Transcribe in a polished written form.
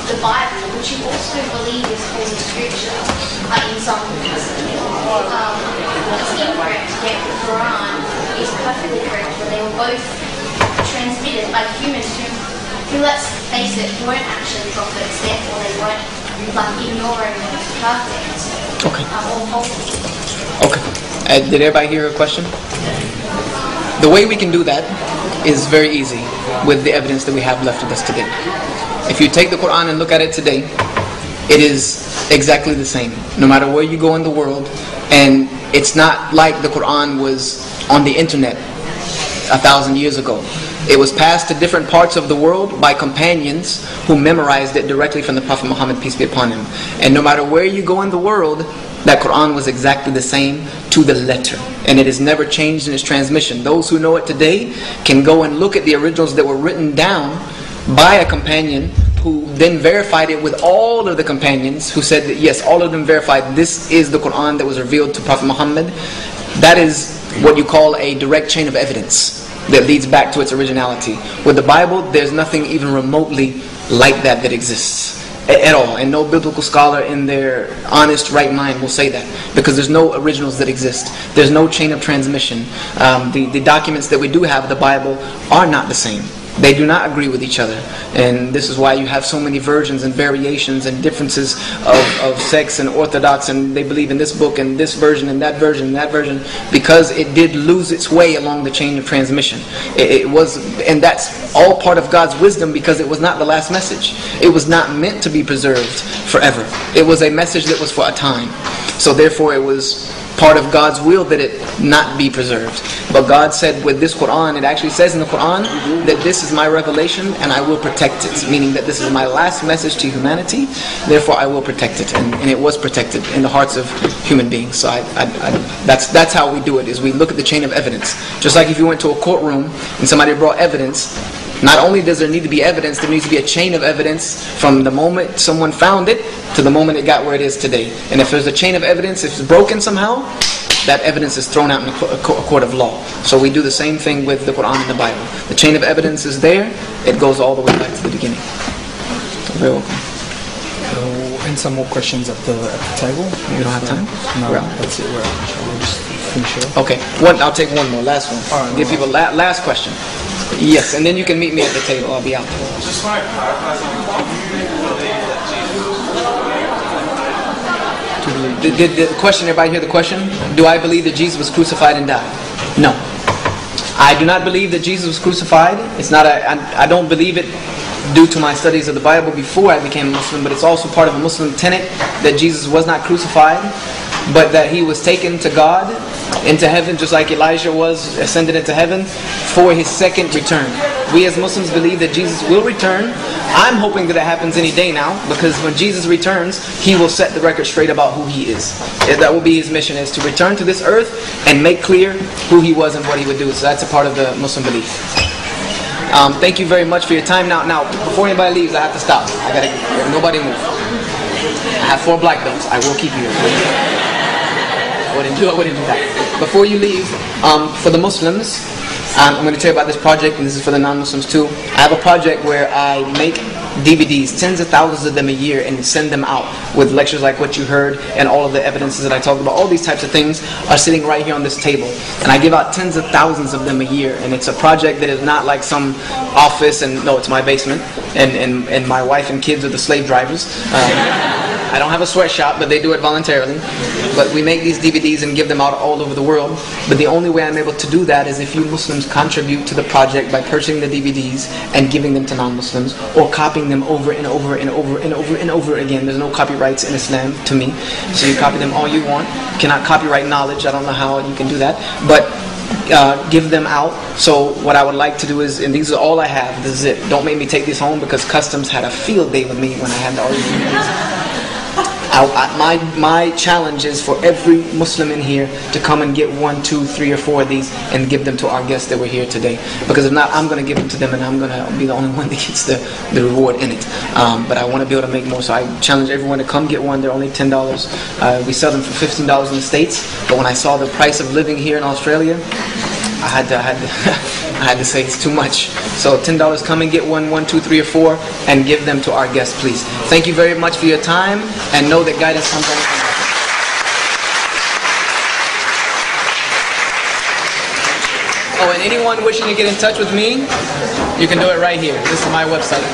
the Bible, which you also believe is holy scripture, in some capacity, it's incorrect, yet the Quran is perfectly correct, but they were both transmitted by humans who, let's face it, weren't actually prophets, therefore they weren't ignoring what's perfect or holy. Okay. Did everybody hear her question? The way we can do that is very easy with the evidence that we have left with us today. If you take the Quran and look at it today, it is exactly the same, no matter where you go in the world. And it's not like the Quran was on the internet 1,000 years ago. It was passed to different parts of the world by companions who memorized it directly from the Prophet Muhammad, peace be upon him. And no matter where you go in the world, that Quran was exactly the same to the letter. And it has never changed in its transmission. Those who know it today can go and look at the originals that were written down by a companion who then verified it with all of the companions who said that yes, all of them verified this is the Quran that was revealed to Prophet Muhammad. That is what you call a direct chain of evidence that leads back to its originality. With the Bible, there's nothing even remotely like that exists at all. And no biblical scholar in their honest right mind will say that, because there's no originals that exist. There's no chain of transmission. The documents that we do have of the Bible are not the same. They do not agree with each other. And this is why you have so many versions and variations and differences of sects and orthodox, and they believe in this book and this version and that version and that version, because it did lose its way along the chain of transmission. It was, and that's all part of God's wisdom, because it was not the last message. It was not meant to be preserved forever. It was a message that was for a time. So therefore it was part of God's will that it not be preserved. But God said with this Quran, it actually says in the Quran that this is my revelation and I will protect it. Meaning that this is my last message to humanity, therefore I will protect it. And it was protected in the hearts of human beings. So that's how we do it, is we look at the chain of evidence. Just like if you went to a courtroom and somebody brought evidence, not only does there need to be evidence, there needs to be a chain of evidence from the moment someone found it to the moment it got where it is today. And if there's a chain of evidence, if it's broken somehow, that evidence is thrown out in a court of law. So we do the same thing with the Quran and the Bible. The chain of evidence is there, it goes all the way back to the beginning. So very welcome. And some more questions at the table. We don't have time? No, that's it. We'll just finish it. Okay, I'll take one more, last one. All right, give people last question. Yes, and then you can meet me at the table. I'll be out there. Just want to clarify something. Do you believe that Jesus? Did the question, everybody hear the question? Do I believe that Jesus was crucified and died? No. I do not believe that Jesus was crucified. It's not I don't believe it due to my studies of the Bible before I became a Muslim, but it's also part of a Muslim tenet that Jesus was not crucified, but that he was taken to God, into heaven, just like Elijah was ascended into heaven for his second return. We as Muslims believe that Jesus will return. I'm hoping that it happens any day now, because when Jesus returns, he will set the record straight about who he is. That will be his mission, is to return to this earth and make clear who he was and what he would do. So that's a part of the Muslim belief. Thank you very much for your time. Now, before anybody leaves, I have to stop. Nobody move. I have 4 black belts. I will keep you here. I wouldn't do that. Before you leave, for the Muslims, I'm going to tell you about this project, and this is for the non-Muslims too. I have a project where I make DVDs, tens of thousands of them a year, and send them out with lectures like what you heard and all of the evidences that I talked about. All these types of things are sitting right here on this table, and I give out tens of thousands of them a year. And it's a project that is not like some office, and no, it's my basement, and my wife and kids are the slave drivers. I don't have a sweatshop, but they do it voluntarily. But we make these DVDs and give them out all over the world. But the only way I'm able to do that is if you Muslims contribute to the project by purchasing the DVDs and giving them to non-Muslims, or copying them over and over and over and over and over again. There's no copyrights in Islam to me, so you copy them all you want. You cannot copyright knowledge. I don't know how you can do that, but give them out. So what I would like to do is, and these are all I have, this is it. Don't make me take these home, because Customs had a field day with me when I had all these DVDs. My challenge is for every Muslim in here to come and get 1, 2, 3, or 4 of these and give them to our guests that were here today. Because if not, I'm going to give them to them, and I'm going to be the only one that gets the reward in it. But I want to be able to make more, so I challenge everyone to come get one. They're only $10. We sell them for $15 in the States, but when I saw the price of living here in Australia, I had to say it's too much. So $10, come and get one, 2, 3, or 4, and give them to our guests, please. Thank you very much for your time, and know that guidance comes from Allah. Oh, and anyone wishing to get in touch with me, you can do it right here. This is my website.